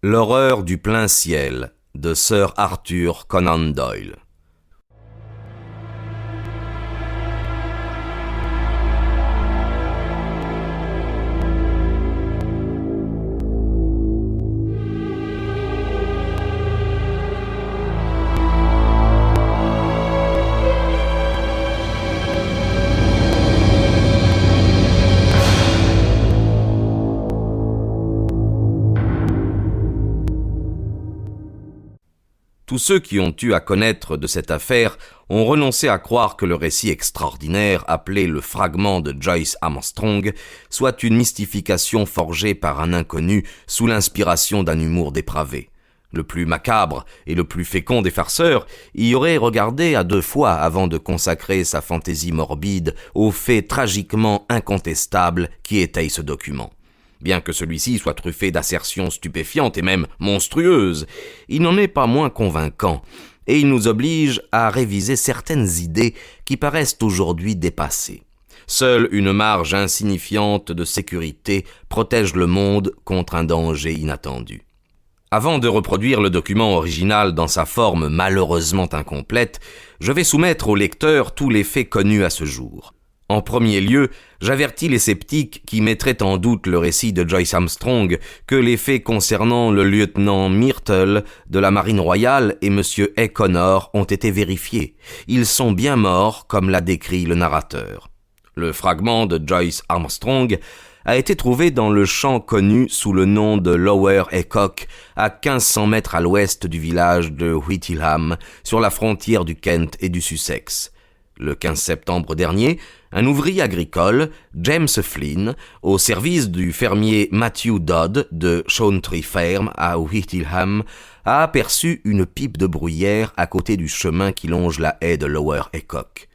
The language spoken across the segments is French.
L'horreur du plein ciel de Sir Arthur Conan Doyle. Tous ceux qui ont eu à connaître de cette affaire ont renoncé à croire que le récit extraordinaire appelé le fragment de Joyce Armstrong soit une mystification forgée par un inconnu sous l'inspiration d'un humour dépravé. Le plus macabre et le plus fécond des farceurs y aurait regardé à deux fois avant de consacrer sa fantaisie morbide aux faits tragiquement incontestables qui étayent ce document. Bien que celui-ci soit truffé d'assertions stupéfiantes et même monstrueuses, il n'en est pas moins convaincant, et il nous oblige à réviser certaines idées qui paraissent aujourd'hui dépassées. Seule une marge insignifiante de sécurité protège le monde contre un danger inattendu. Avant de reproduire le document original dans sa forme malheureusement incomplète, je vais soumettre au lecteur tous les faits connus à ce jour. En premier lieu, j'avertis les sceptiques qui mettraient en doute le récit de Joyce Armstrong que les faits concernant le lieutenant Myrtle de la Marine royale et M. Hay Connor ont été vérifiés. Ils sont bien morts, comme l'a décrit le narrateur. Le fragment de Joyce Armstrong a été trouvé dans le champ connu sous le nom de Lower Haycock, à 1500 mètres à l'ouest du village de Whittleham, sur la frontière du Kent et du Sussex. Le 15 septembre dernier, un ouvrier agricole, James Flynn, au service du fermier Matthew Dodd de Shawntree Farm à Whittleham, a aperçu une pipe de bruyère à côté du chemin qui longe la haie de Lower Haycock.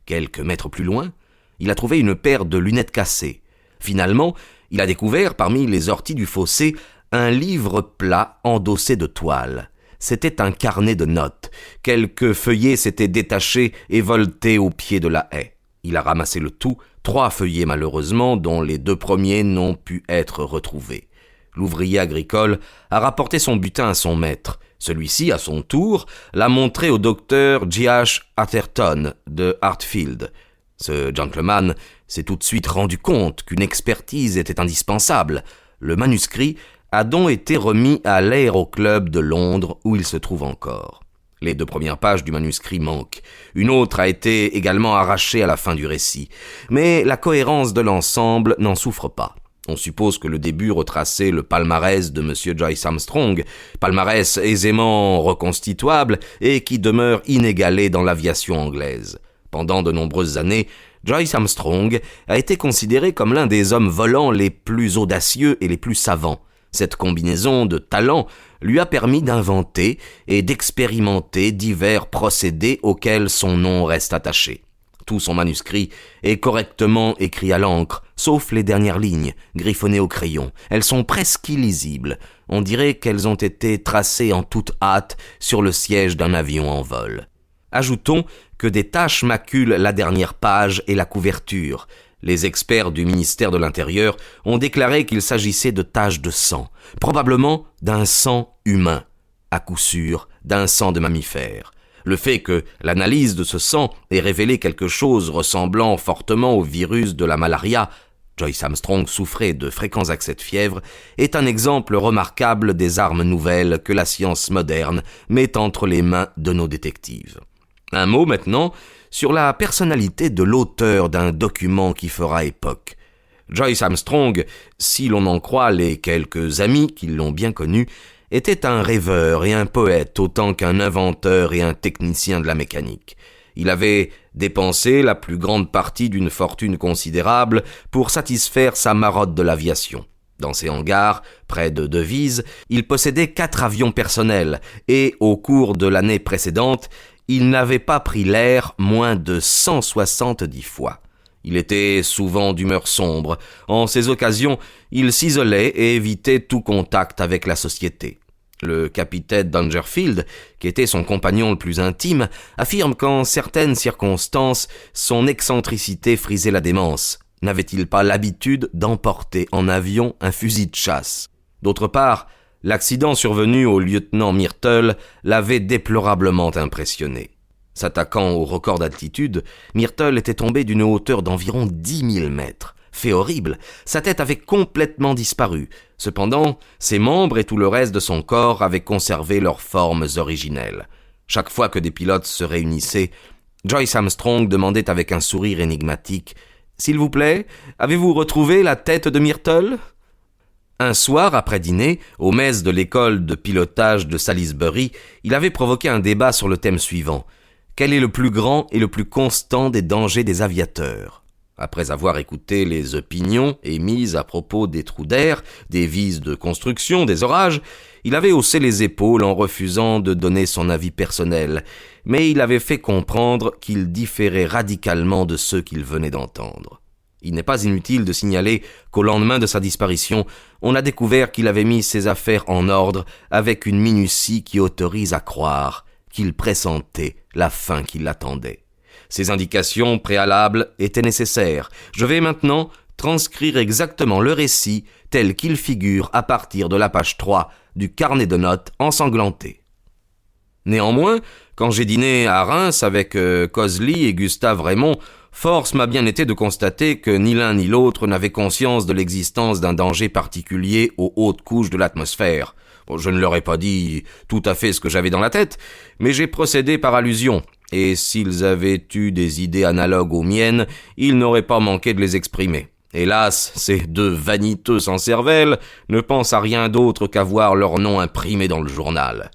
Quelques mètres plus loin, il a trouvé une paire de lunettes cassées. Finalement, il a découvert parmi les orties du fossé un livre plat endossé de toile. C'était un carnet de notes. Quelques feuillets s'étaient détachés et voltés au pied de la haie. Il a ramassé le tout, 3 feuillets malheureusement, dont les 2 premiers n'ont pu être retrouvés. L'ouvrier agricole a rapporté son butin à son maître. Celui-ci, à son tour, l'a montré au docteur J.H. Atherton de Hartfield. Ce gentleman s'est tout de suite rendu compte qu'une expertise était indispensable. Le manuscrit a donc été remis à l'Aéroclub de Londres où il se trouve encore. Les 2 premières pages du manuscrit manquent. Une autre a été également arrachée à la fin du récit. Mais la cohérence de l'ensemble n'en souffre pas. On suppose que le début retraçait le palmarès de M. Joyce Armstrong, palmarès aisément reconstituable et qui demeure inégalé dans l'aviation anglaise. Pendant de nombreuses années, Joyce Armstrong a été considéré comme l'un des hommes volants les plus audacieux et les plus savants. Cette combinaison de talents lui a permis d'inventer et d'expérimenter divers procédés auxquels son nom reste attaché. Tout son manuscrit est correctement écrit à l'encre, sauf les dernières lignes, griffonnées au crayon. Elles sont presque illisibles. On dirait qu'elles ont été tracées en toute hâte sur le siège d'un avion en vol. Ajoutons que des taches maculent la dernière page et la couverture. Les experts du ministère de l'Intérieur ont déclaré qu'il s'agissait de taches de sang, probablement d'un sang humain, à coup sûr d'un sang de mammifère. Le fait que l'analyse de ce sang ait révélé quelque chose ressemblant fortement au virus de la malaria, Joyce Armstrong souffrait de fréquents accès de fièvre, est un exemple remarquable des armes nouvelles que la science moderne met entre les mains de nos détectives. Un mot maintenant sur la personnalité de l'auteur d'un document qui fera époque. Joyce Armstrong, si l'on en croit les quelques amis qui l'ont bien connu, était un rêveur et un poète autant qu'un inventeur et un technicien de la mécanique. Il avait dépensé la plus grande partie d'une fortune considérable pour satisfaire sa marotte de l'aviation. Dans ses hangars, près de Devizes, il possédait 4 avions personnels et, au cours de l'année précédente, il n'avait pas pris l'air moins de 170 fois. Il était souvent d'humeur sombre. En ces occasions, il s'isolait et évitait tout contact avec la société. Le capitaine Dangerfield, qui était son compagnon le plus intime, affirme qu'en certaines circonstances, son excentricité frisait la démence. N'avait-il pas l'habitude d'emporter en avion un fusil de chasse ? D'autre part, L'accident survenu au lieutenant Myrtle l'avait déplorablement impressionné. S'attaquant au record d'altitude, Myrtle était tombé d'une hauteur d'environ 10 000 mètres. Fait horrible, sa tête avait complètement disparu. Cependant, ses membres et tout le reste de son corps avaient conservé leurs formes originelles. Chaque fois que des pilotes se réunissaient, Joyce Armstrong demandait avec un sourire énigmatique « S'il vous plaît, avez-vous retrouvé la tête de Myrtle ?» Un soir, après dîner, aux messes de l'école de pilotage de Salisbury, il avait provoqué un débat sur le thème suivant. Quel est le plus grand et le plus constant des dangers des aviateurs ? Après avoir écouté les opinions émises à propos des trous d'air, des vis de construction, des orages, il avait haussé les épaules en refusant de donner son avis personnel, mais il avait fait comprendre qu'il différait radicalement de ceux qu'il venait d'entendre. Il n'est pas inutile de signaler qu'au lendemain de sa disparition, on a découvert qu'il avait mis ses affaires en ordre avec une minutie qui autorise à croire qu'il pressentait la fin qui l'attendait. Ces indications préalables étaient nécessaires. Je vais maintenant transcrire exactement le récit tel qu'il figure à partir de la page 3 du carnet de notes ensanglanté. Néanmoins, quand j'ai dîné à Reims avec Cosley et Gustave Raymond, force m'a bien été de constater que ni l'un ni l'autre n'avait conscience de l'existence d'un danger particulier aux hautes couches de l'atmosphère. Je ne leur ai pas dit tout à fait ce que j'avais dans la tête, mais j'ai procédé par allusion, et s'ils avaient eu des idées analogues aux miennes, ils n'auraient pas manqué de les exprimer. Hélas, ces deux vaniteux sans cervelle ne pensent à rien d'autre qu'à voir leur nom imprimé dans le journal.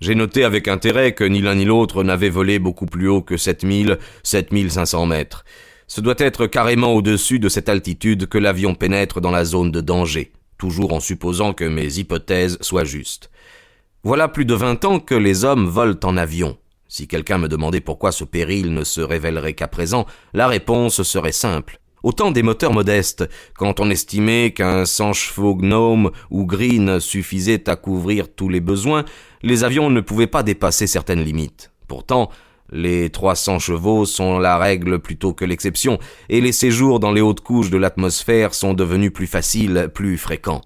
J'ai noté avec intérêt que ni l'un ni l'autre n'avait volé beaucoup plus haut que 7500 mètres. Ce doit être carrément au-dessus de cette altitude que l'avion pénètre dans la zone de danger, toujours en supposant que mes hypothèses soient justes. Voilà plus de 20 ans que les hommes volent en avion. Si quelqu'un me demandait pourquoi ce péril ne se révélerait qu'à présent, la réponse serait simple. Au temps des moteurs modestes, quand on estimait qu'un 100 chevaux Gnome ou Green suffisait à couvrir tous les besoins, les avions ne pouvaient pas dépasser certaines limites. Pourtant, les 300 chevaux sont la règle plutôt que l'exception, et les séjours dans les hautes couches de l'atmosphère sont devenus plus faciles, plus fréquents.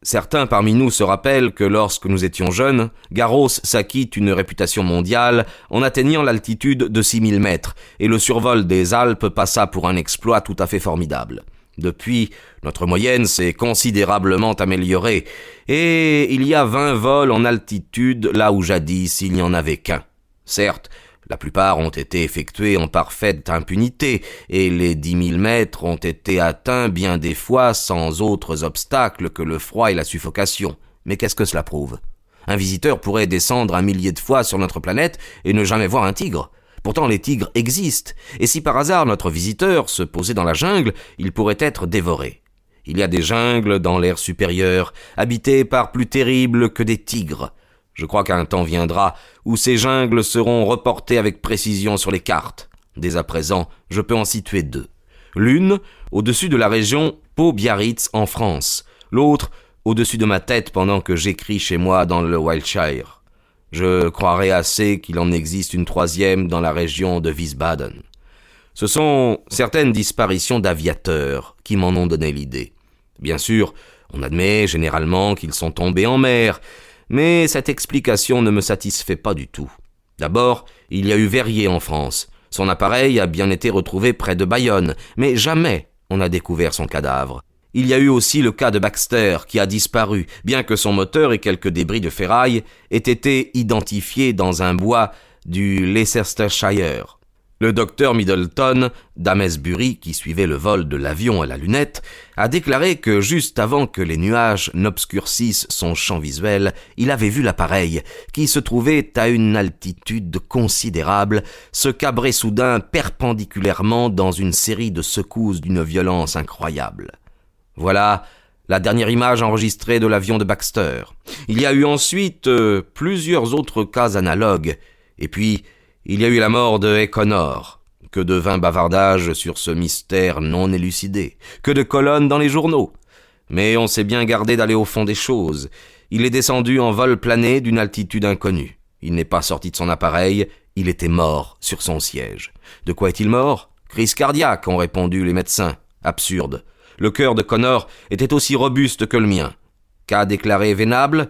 Certains parmi nous se rappellent que lorsque nous étions jeunes, Garros s'acquitte une réputation mondiale en atteignant l'altitude de 6000 mètres, et le survol des Alpes passa pour un exploit tout à fait formidable. Depuis, notre moyenne s'est considérablement améliorée, et il y a 20 vols en altitude là où jadis il n'y en avait qu'un. Certes, la plupart ont été effectués en parfaite impunité, et les 10 000 mètres ont été atteints bien des fois sans autres obstacles que le froid et la suffocation. Mais qu'est-ce que cela prouve ? Un visiteur pourrait descendre 1 millier de fois sur notre planète et ne jamais voir un tigre. Pourtant les tigres existent, et si par hasard notre visiteur se posait dans la jungle, il pourrait être dévoré. Il y a des jungles dans l'air supérieur, habitées par plus terribles que des tigres. Je crois qu'un temps viendra où ces jungles seront reportées avec précision sur les cartes. Dès à présent, je peux en situer 2. L'une, au-dessus de la région Pau-Biarritz en France. L'autre, au-dessus de ma tête pendant que j'écris chez moi dans le Wiltshire. Je croirais assez qu'il en existe une 3e dans la région de Wiesbaden. Ce sont certaines disparitions d'aviateurs qui m'en ont donné l'idée. Bien sûr, on admet généralement qu'ils sont tombés en mer, mais cette explication ne me satisfait pas du tout. D'abord, il y a eu Verrier en France. Son appareil a bien été retrouvé près de Bayonne, mais jamais on n'a découvert son cadavre. Il y a eu aussi le cas de Baxter, qui a disparu, bien que son moteur et quelques débris de ferraille aient été identifiés dans un bois du Leicestershire. Le docteur Middleton, d'Amesbury, qui suivait le vol de l'avion à la lunette, a déclaré que juste avant que les nuages n'obscurcissent son champ visuel, il avait vu l'appareil, qui se trouvait à une altitude considérable, se cabrer soudain perpendiculairement dans une série de secousses d'une violence incroyable. Voilà la dernière image enregistrée de l'avion de Baxter. Il y a eu ensuite plusieurs autres cas analogues, et puis il y a eu la mort de Econor. Que de vains bavardages sur ce mystère non élucidé, que de colonnes dans les journaux. Mais on s'est bien gardé d'aller au fond des choses. Il est descendu en vol plané d'une altitude inconnue. Il n'est pas sorti de son appareil, il était mort sur son siège. De quoi est-il mort ? Crise cardiaque, ont répondu les médecins. Absurde. Le cœur de Connor était aussi robuste que le mien. Cas déclaré vénable ?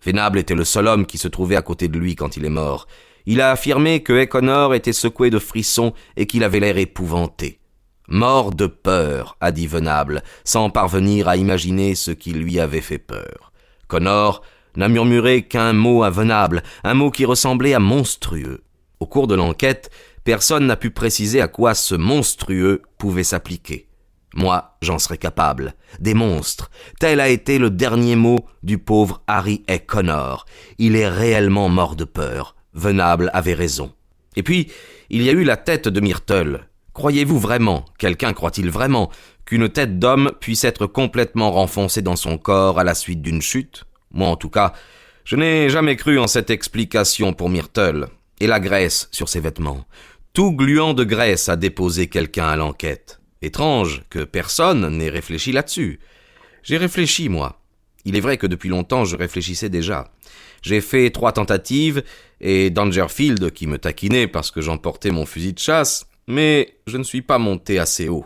Venable était le seul homme qui se trouvait à côté de lui quand il est mort. Il a affirmé que Econor était secoué de frissons et qu'il avait l'air épouvanté. « Mort de peur », a dit Venable, sans parvenir à imaginer ce qui lui avait fait peur. Connor n'a murmuré qu'un mot à Venable, un mot qui ressemblait à monstrueux. Au cours de l'enquête, personne n'a pu préciser à quoi ce monstrueux pouvait s'appliquer. Moi, j'en serais capable. Des monstres. Tel a été le dernier mot du pauvre Harry Connor. Il est réellement mort de peur. Venable avait raison. Et puis, il y a eu la tête de Myrtle. Croyez-vous vraiment, quelqu'un croit-il vraiment, qu'une tête d'homme puisse être complètement renfoncée dans son corps à la suite d'une chute? Moi, en tout cas, je n'ai jamais cru en cette explication pour Myrtle. Et la graisse sur ses vêtements. Tout gluant de graisse a déposé quelqu'un à l'enquête. Étrange que personne n'ait réfléchi là-dessus. J'ai réfléchi, moi. Il est vrai que depuis longtemps, je réfléchissais déjà. J'ai fait 3 tentatives, et Dangerfield, qui me taquinait parce que j'emportais mon fusil de chasse, mais je ne suis pas monté assez haut.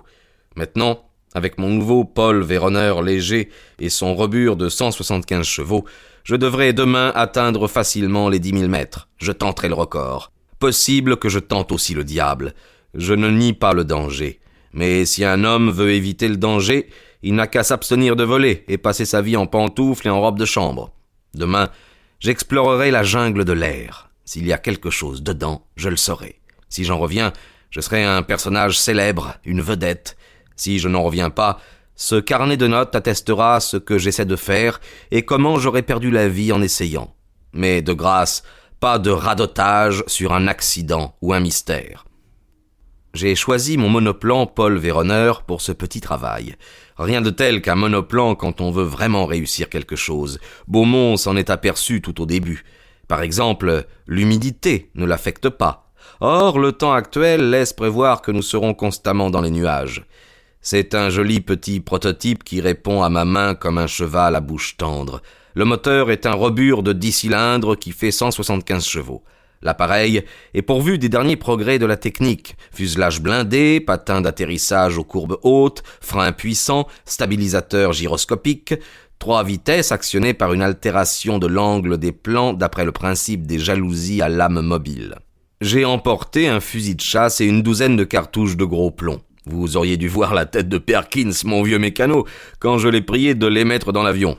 Maintenant, avec mon nouveau Paul Véroneur léger et son rebure de 175 chevaux, je devrais demain atteindre facilement les 10 000 mètres. Je tenterai le record. Possible que je tente aussi le diable. Je ne nie pas le danger. Mais si un homme veut éviter le danger, il n'a qu'à s'abstenir de voler et passer sa vie en pantoufles et en robe de chambre. Demain, j'explorerai la jungle de l'air. S'il y a quelque chose dedans, je le saurai. Si j'en reviens, je serai un personnage célèbre, une vedette. Si je n'en reviens pas, ce carnet de notes attestera ce que j'essaie de faire et comment j'aurais perdu la vie en essayant. Mais de grâce, pas de radotage sur un accident ou un mystère. J'ai choisi mon monoplan Paul Véroneur pour ce petit travail. Rien de tel qu'un monoplan quand on veut vraiment réussir quelque chose. Beaumont s'en est aperçu tout au début. Par exemple, l'humidité ne l'affecte pas. Or, le temps actuel laisse prévoir que nous serons constamment dans les nuages. C'est un joli petit prototype qui répond à ma main comme un cheval à bouche tendre. Le moteur est un rebure de 10 cylindres qui fait 175 chevaux. L'appareil est pourvu des derniers progrès de la technique. Fuselage blindé, patin d'atterrissage aux courbes hautes, frein puissant, stabilisateur gyroscopique, 3 vitesses actionnées par une altération de l'angle des plans d'après le principe des jalousies à lame mobile. J'ai emporté un fusil de chasse et une douzaine de cartouches de gros plomb. Vous auriez dû voir la tête de Perkins, mon vieux mécano, quand je l'ai prié de les mettre dans l'avion.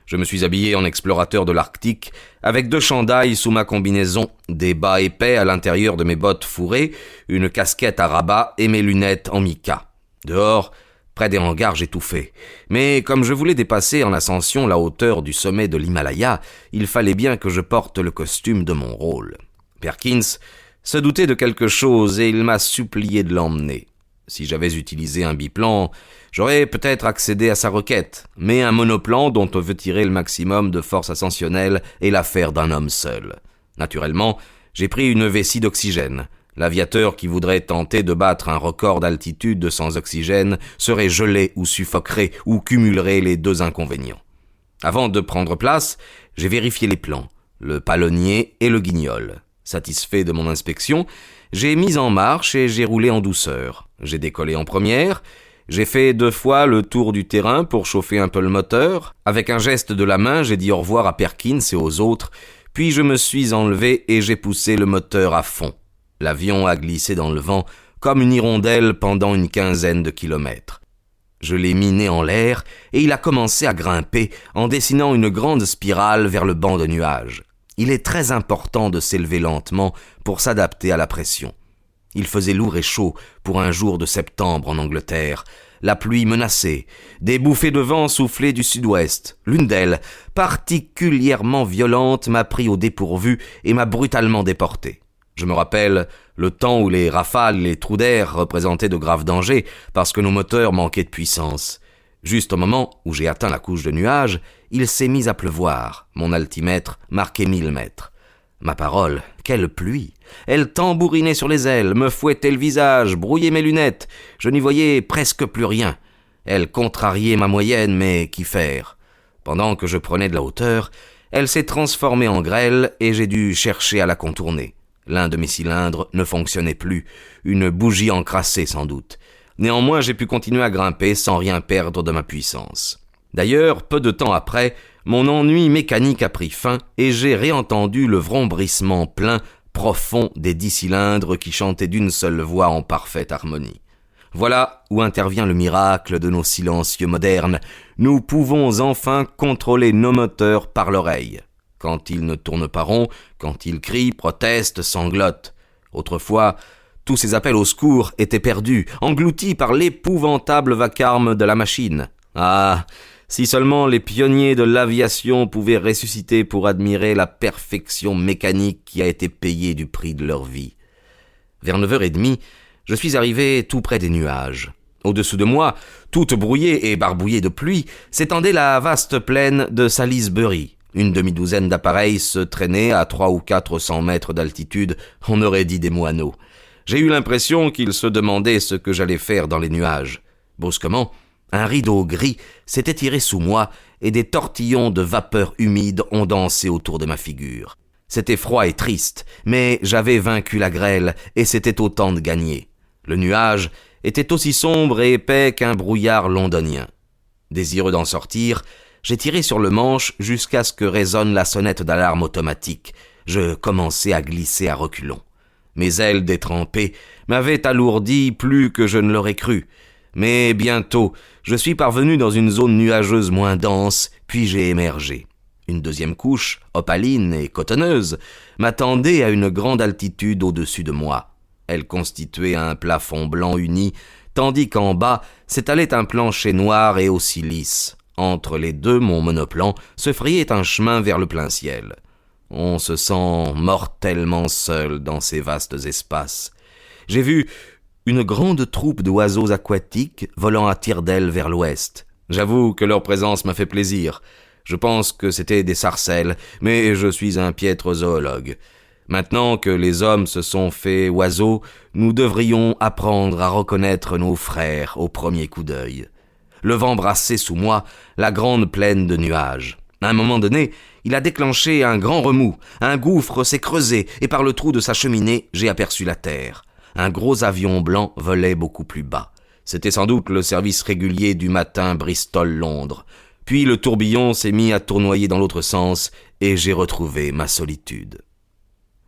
Je me suis habillé en explorateur de l'Arctique, avec 2 chandails sous ma combinaison, des bas épais à l'intérieur de mes bottes fourrées, une casquette à rabat et mes lunettes en mica. Dehors, près des hangars, j'étouffais. Mais comme je voulais dépasser en ascension la hauteur du sommet de l'Himalaya, il fallait bien que je porte le costume de mon rôle. Perkins se doutait de quelque chose et il m'a supplié de l'emmener. Si j'avais utilisé un biplan, j'aurais peut-être accédé à sa requête, mais un monoplan dont on veut tirer le maximum de force ascensionnelle est l'affaire d'un homme seul. Naturellement, j'ai pris une vessie d'oxygène. L'aviateur qui voudrait tenter de battre un record d'altitude sans oxygène serait gelé ou suffoquerait ou cumulerait les 2 inconvénients. Avant de prendre place, j'ai vérifié les plans, le palonnier et le guignol. Satisfait de mon inspection, j'ai mis en marche et j'ai roulé en douceur. J'ai décollé en première, j'ai fait 2 fois le tour du terrain pour chauffer un peu le moteur. Avec un geste de la main, j'ai dit au revoir à Perkins et aux autres, puis je me suis enlevé et j'ai poussé le moteur à fond. L'avion a glissé dans le vent comme une hirondelle pendant une 15aine de kilomètres. Je l'ai miné en l'air et il a commencé à grimper en dessinant une grande spirale vers le banc de nuages. Il est très important de s'élever lentement pour s'adapter à la pression. Il faisait lourd et chaud pour un jour de septembre en Angleterre. La pluie menaçait, des bouffées de vent soufflaient du sud-ouest. L'une d'elles, particulièrement violente, m'a pris au dépourvu et m'a brutalement déporté. Je me rappelle le temps où les rafales et les trous d'air représentaient de graves dangers parce que nos moteurs manquaient de puissance. Juste au moment où j'ai atteint la couche de nuages, il s'est mis à pleuvoir. Mon altimètre marquait 1000 mètres. Ma parole, quelle pluie! Elle tambourinait sur les ailes, me fouettait le visage, brouillait mes lunettes. Je n'y voyais presque plus rien. Elle contrariait ma moyenne, mais qu'y faire? Pendant que je prenais de la hauteur, elle s'est transformée en grêle et j'ai dû chercher à la contourner. L'un de mes cylindres ne fonctionnait plus, une bougie encrassée sans doute. Néanmoins, j'ai pu continuer à grimper sans rien perdre de ma puissance. D'ailleurs, peu de temps après, mon ennui mécanique a pris fin et j'ai réentendu le vrombrissement plein, profond des 10 cylindres qui chantaient d'une seule voix en parfaite harmonie. Voilà où intervient le miracle de nos silencieux modernes. Nous pouvons enfin contrôler nos moteurs par l'oreille. Quand ils ne tournent pas rond, quand ils crient, protestent, sanglotent. Autrefois, tous ces appels au secours étaient perdus, engloutis par l'épouvantable vacarme de la machine. Ah, si seulement les pionniers de l'aviation pouvaient ressusciter pour admirer la perfection mécanique qui a été payée du prix de leur vie. Vers 9h30, je suis arrivé tout près des nuages. Au-dessous de moi, toute brouillée et barbouillée de pluie, s'étendait la vaste plaine de Salisbury. Une demi-douzaine d'appareils se traînaient à 300 ou 400 mètres d'altitude, on aurait dit des moineaux. J'ai eu l'impression qu'ils se demandaient ce que j'allais faire dans les nuages. Brusquement, un rideau gris s'était tiré sous moi et des tortillons de vapeur humide ont dansé autour de ma figure. C'était froid et triste, mais j'avais vaincu la grêle et c'était autant de gagné. Le nuage était aussi sombre et épais qu'un brouillard londonien. Désireux d'en sortir, j'ai tiré sur le manche jusqu'à ce que résonne la sonnette d'alarme automatique. Je commençai à glisser à reculons. Mes ailes détrempées m'avaient alourdi plus que je ne l'aurais cru. Mais bientôt, je suis parvenu dans une zone nuageuse moins dense, puis j'ai émergé. Une deuxième couche, opaline et cotonneuse, m'attendait à une grande altitude au-dessus de moi. Elle constituait un plafond blanc uni, tandis qu'en bas s'étalait un plancher noir et aussi lisse. Entre les deux, mon monoplan se frayait un chemin vers le plein ciel. On se sent mortellement seul dans ces vastes espaces. J'ai vu une grande troupe d'oiseaux aquatiques volant à tire-d'aile vers l'ouest. J'avoue que leur présence m'a fait plaisir. Je pense que c'étaient des sarcelles, mais je suis un piètre zoologue. Maintenant que les hommes se sont faits oiseaux, nous devrions apprendre à reconnaître nos frères au premier coup d'œil. Le vent brassait sous moi la grande plaine de nuages. À un moment donné, il a déclenché un grand remous. Un gouffre s'est creusé et par le trou de sa cheminée, j'ai aperçu la terre. Un gros avion blanc volait beaucoup plus bas. C'était sans doute le service régulier du matin Bristol-Londres. Puis le tourbillon s'est mis à tournoyer dans l'autre sens et j'ai retrouvé ma solitude.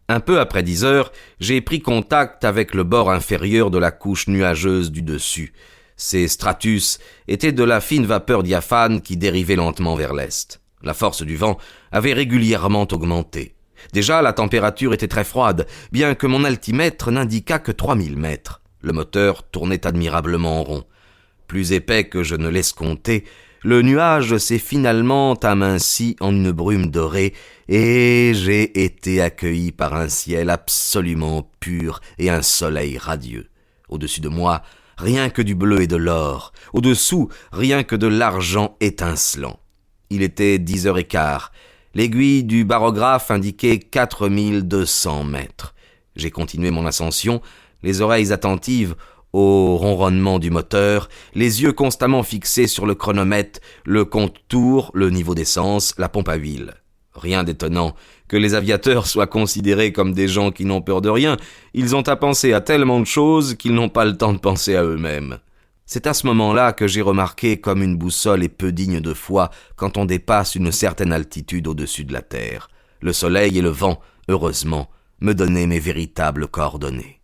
Un peu après 10 heures, j'ai pris contact avec le bord inférieur de la couche nuageuse du dessus. Ces stratus étaient de la fine vapeur diaphane qui dérivait lentement vers l'est. La force du vent avait régulièrement augmenté. Déjà, la température était très froide, bien que mon altimètre n'indiquât que 3000 mètres. Le moteur tournait admirablement rond. Plus épais que je ne l'escomptais, le nuage s'est finalement aminci en une brume dorée et j'ai été accueilli par un ciel absolument pur et un soleil radieux. Au-dessus de moi, rien que du bleu et de l'or. Au-dessous, rien que de l'argent étincelant. Il était 10h15. L'aiguille du barographe indiquait 4200 mètres. J'ai continué mon ascension, les oreilles attentives au ronronnement du moteur, les yeux constamment fixés sur le chronomètre, le compte-tours, le niveau d'essence, la pompe à huile. Rien d'étonnant que les aviateurs soient considérés comme des gens qui n'ont peur de rien. Ils ont à penser à tellement de choses qu'ils n'ont pas le temps de penser à eux-mêmes. C'est à ce moment-là que j'ai remarqué comme une boussole est peu digne de foi quand on dépasse une certaine altitude au-dessus de la terre. Le soleil et le vent, heureusement, me donnaient mes véritables coordonnées.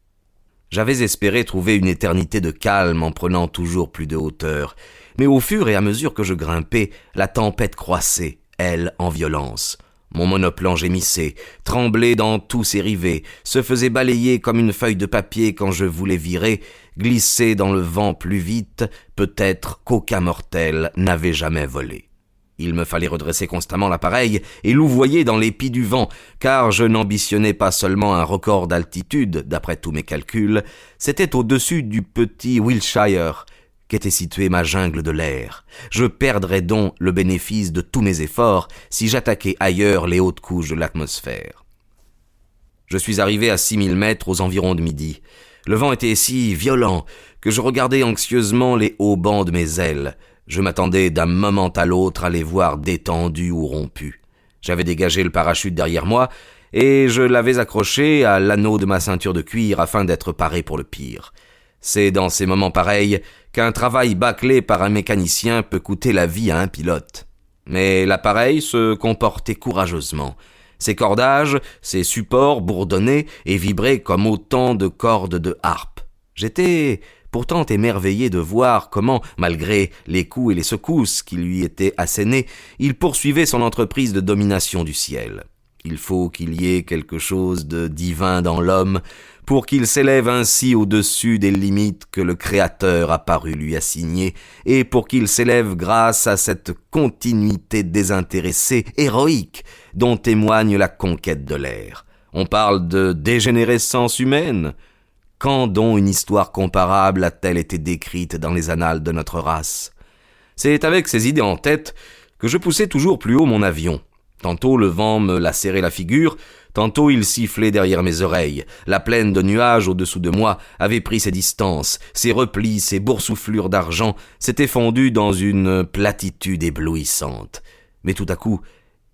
J'avais espéré trouver une éternité de calme en prenant toujours plus de hauteur, mais au fur et à mesure que je grimpais, la tempête croissait, elle, en violence. Mon monoplan gémissait, tremblait dans tous ses rivets, se faisait balayer comme une feuille de papier quand je voulais virer, glissait dans le vent plus vite, peut-être qu'aucun mortel n'avait jamais volé. Il me fallait redresser constamment l'appareil et louvoyer dans l'épi du vent, car je n'ambitionnais pas seulement un record d'altitude, d'après tous mes calculs, c'était au-dessus du petit Wiltshire qu'était située ma jungle de l'air. Je perdrais donc le bénéfice de tous mes efforts si j'attaquais ailleurs les hautes couches de l'atmosphère. Je suis arrivé à 6000 mètres aux environs de midi. Le vent était si violent que je regardais anxieusement les hauts bancs de mes ailes. Je m'attendais d'un moment à l'autre à les voir détendus ou rompus. J'avais dégagé le parachute derrière moi et je l'avais accroché à l'anneau de ma ceinture de cuir afin d'être paré pour le pire. C'est dans ces moments pareils qu'un travail bâclé par un mécanicien peut coûter la vie à un pilote. Mais l'appareil se comportait courageusement. Ses cordages, ses supports bourdonnaient et vibraient comme autant de cordes de harpe. J'étais pourtant émerveillé de voir comment, malgré les coups et les secousses qui lui étaient assénés, il poursuivait son entreprise de domination du ciel. Il faut qu'il y ait quelque chose de divin dans l'homme pour qu'il s'élève ainsi au-dessus des limites que le Créateur a paru lui assigner, et pour qu'il s'élève grâce à cette continuité désintéressée, héroïque, dont témoigne la conquête de l'air. On parle de dégénérescence humaine. Quand donc une histoire comparable a-t-elle été décrite dans les annales de notre race? C'est avec ces idées en tête que je poussais toujours plus haut mon avion. Tantôt le vent me lacérait la figure, tantôt il sifflait derrière mes oreilles. La plaine de nuages au-dessous de moi avait pris ses distances, ses replis, ses boursouflures d'argent s'étaient fondus dans une platitude éblouissante. Mais tout à coup,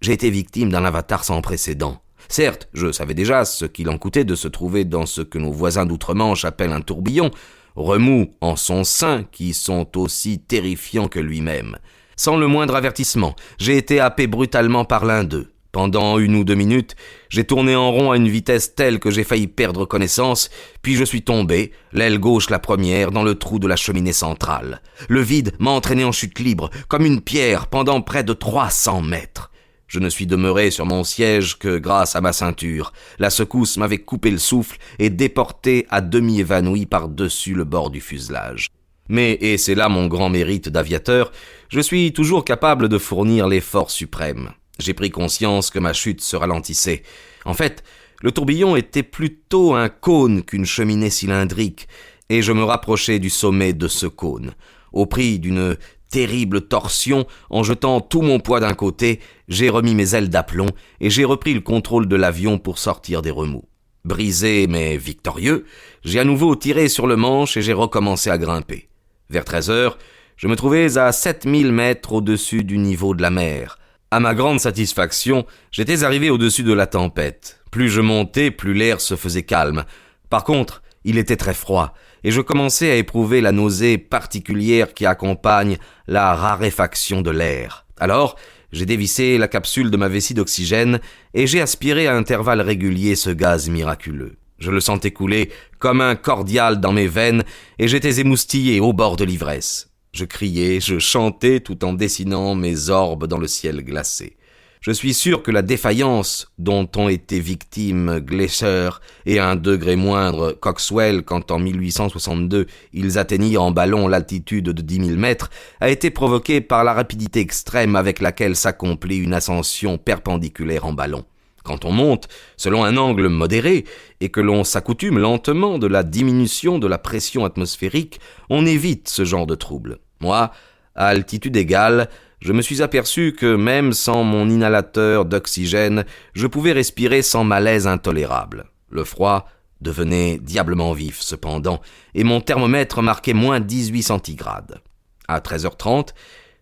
j'ai été victime d'un avatar sans précédent. Certes, je savais déjà ce qu'il en coûtait de se trouver dans ce que nos voisins d'outre-Manche appellent un tourbillon, remous en son sein qui sont aussi terrifiants que lui-même. Sans le moindre avertissement, j'ai été happé brutalement par l'un d'eux. Pendant 1 ou 2 minutes, j'ai tourné en rond à une vitesse telle que j'ai failli perdre connaissance, puis je suis tombé, l'aile gauche la première, dans le trou de la cheminée centrale. Le vide m'a entraîné en chute libre, comme une pierre, pendant près de 300 mètres. Je ne suis demeuré sur mon siège que grâce à ma ceinture. La secousse m'avait coupé le souffle et déporté à demi évanoui par-dessus le bord du fuselage. Mais, et c'est là mon grand mérite d'aviateur, je suis toujours capable de fournir l'effort suprême. J'ai pris conscience que ma chute se ralentissait. En fait, le tourbillon était plutôt un cône qu'une cheminée cylindrique, et je me rapprochais du sommet de ce cône. Au prix d'une terrible torsion, en jetant tout mon poids d'un côté, j'ai remis mes ailes d'aplomb et j'ai repris le contrôle de l'avion pour sortir des remous. Brisé mais victorieux, j'ai à nouveau tiré sur le manche et j'ai recommencé à grimper. Vers 13h, je me trouvais à 7000 mètres au-dessus du niveau de la mer. À ma grande satisfaction, j'étais arrivé au-dessus de la tempête. Plus je montais, plus l'air se faisait calme. Par contre, il était très froid, et je commençais à éprouver la nausée particulière qui accompagne la raréfaction de l'air. Alors, j'ai dévissé la capsule de ma vessie d'oxygène et j'ai aspiré à intervalles réguliers ce gaz miraculeux. Je le sentais couler comme un cordial dans mes veines et j'étais émoustillé au bord de l'ivresse. Je criais, je chantais tout en dessinant mes orbes dans le ciel glacé. Je suis sûr que la défaillance dont ont été victimes Glaisher et à un degré moindre Coxwell quand en 1862 ils atteignirent en ballon l'altitude de 10 000 mètres a été provoquée par la rapidité extrême avec laquelle s'accomplit une ascension perpendiculaire en ballon. Quand on monte selon un angle modéré et que l'on s'accoutume lentement de la diminution de la pression atmosphérique, on évite ce genre de trouble. Moi, à altitude égale, je me suis aperçu que même sans mon inhalateur d'oxygène, je pouvais respirer sans malaise intolérable. Le froid devenait diablement vif cependant, et mon thermomètre marquait moins 18 centigrades. À 13h30,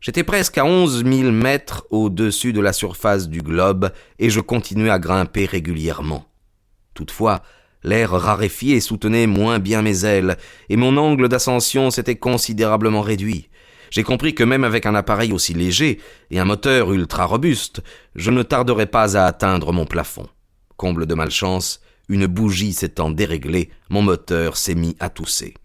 j'étais presque à 11 000 mètres au-dessus de la surface du globe, et je continuais à grimper régulièrement. Toutefois, l'air raréfié soutenait moins bien mes ailes, et mon angle d'ascension s'était considérablement réduit. J'ai compris que même avec un appareil aussi léger et un moteur ultra robuste, je ne tarderais pas à atteindre mon plafond. Comble de malchance, une bougie s'étant déréglée, mon moteur s'est mis à tousser.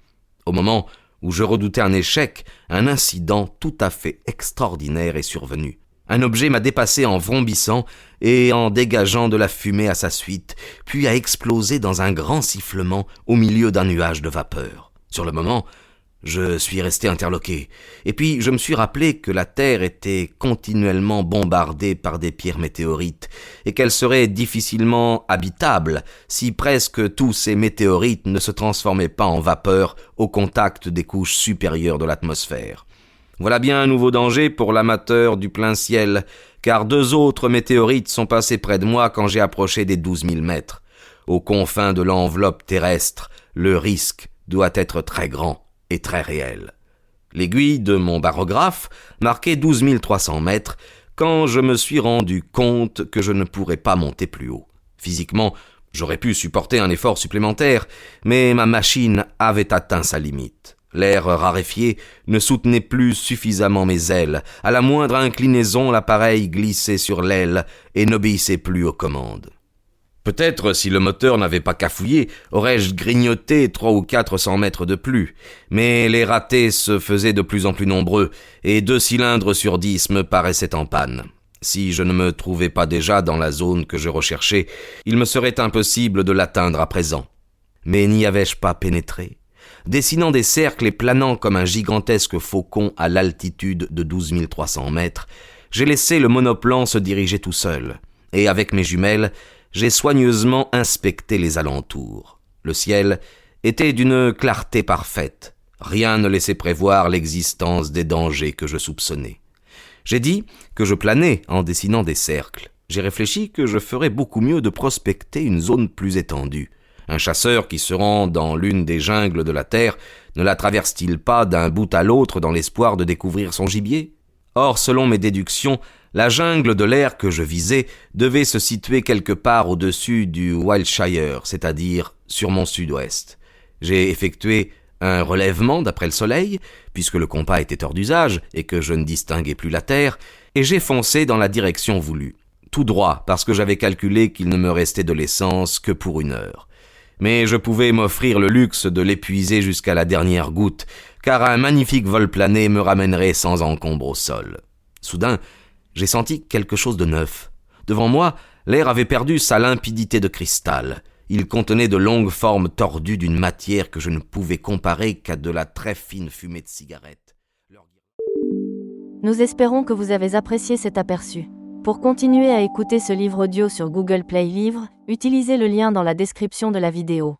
Au moment où je redoutais un échec, un incident tout à fait extraordinaire est survenu. Un objet m'a dépassé en vrombissant et en dégageant de la fumée à sa suite, puis a explosé dans un grand sifflement au milieu d'un nuage de vapeur. Sur le moment, je suis resté interloqué, et puis je me suis rappelé que la Terre était continuellement bombardée par des pierres météorites, et qu'elle serait difficilement habitable si presque tous ces météorites ne se transformaient pas en vapeur au contact des couches supérieures de l'atmosphère. Voilà bien un nouveau danger pour l'amateur du plein ciel, car 2 autres météorites sont passés près de moi quand j'ai approché des 12 000 mètres. Aux confins de l'enveloppe terrestre, le risque doit être très grand et très réel. L'aiguille de mon barographe marquait 12 300 mètres quand je me suis rendu compte que je ne pourrais pas monter plus haut. Physiquement, j'aurais pu supporter un effort supplémentaire, mais ma machine avait atteint sa limite. L'air raréfié ne soutenait plus suffisamment mes ailes. À la moindre inclinaison, l'appareil glissait sur l'aile et n'obéissait plus aux commandes. Peut-être, si le moteur n'avait pas cafouillé, aurais-je grignoté 300 ou 400 mètres de plus. Mais les ratés se faisaient de plus en plus nombreux, et 2 cylindres sur 10 me paraissaient en panne. Si je ne me trouvais pas déjà dans la zone que je recherchais, il me serait impossible de l'atteindre à présent. Mais n'y avais-je pas pénétré ? Dessinant des cercles et planant comme un gigantesque faucon à l'altitude de 12 300 mètres, j'ai laissé le monoplan se diriger tout seul, et avec mes jumelles, j'ai soigneusement inspecté les alentours. Le ciel était d'une clarté parfaite. Rien ne laissait prévoir l'existence des dangers que je soupçonnais. J'ai dit que je planais en dessinant des cercles. J'ai réfléchi que je ferais beaucoup mieux de prospecter une zone plus étendue. Un chasseur qui se rend dans l'une des jungles de la Terre ne la traverse-t-il pas d'un bout à l'autre dans l'espoir de découvrir son gibier ? Or, selon mes déductions, la jungle de l'air que je visais devait se situer quelque part au-dessus du Wiltshire, c'est-à-dire sur mon sud-ouest. J'ai effectué un relèvement d'après le soleil, puisque le compas était hors d'usage et que je ne distinguais plus la terre, et j'ai foncé dans la direction voulue. Tout droit, parce que j'avais calculé qu'il ne me restait de l'essence que pour 1 heure. Mais je pouvais m'offrir le luxe de l'épuiser jusqu'à la dernière goutte, car un magnifique vol plané me ramènerait sans encombre au sol. Soudain, j'ai senti quelque chose de neuf. Devant moi, l'air avait perdu sa limpidité de cristal. Il contenait de longues formes tordues d'une matière que je ne pouvais comparer qu'à de la très fine fumée de cigarette. Nous espérons que vous avez apprécié cet aperçu. Pour continuer à écouter ce livre audio sur Google Play Livres, utilisez le lien dans la description de la vidéo.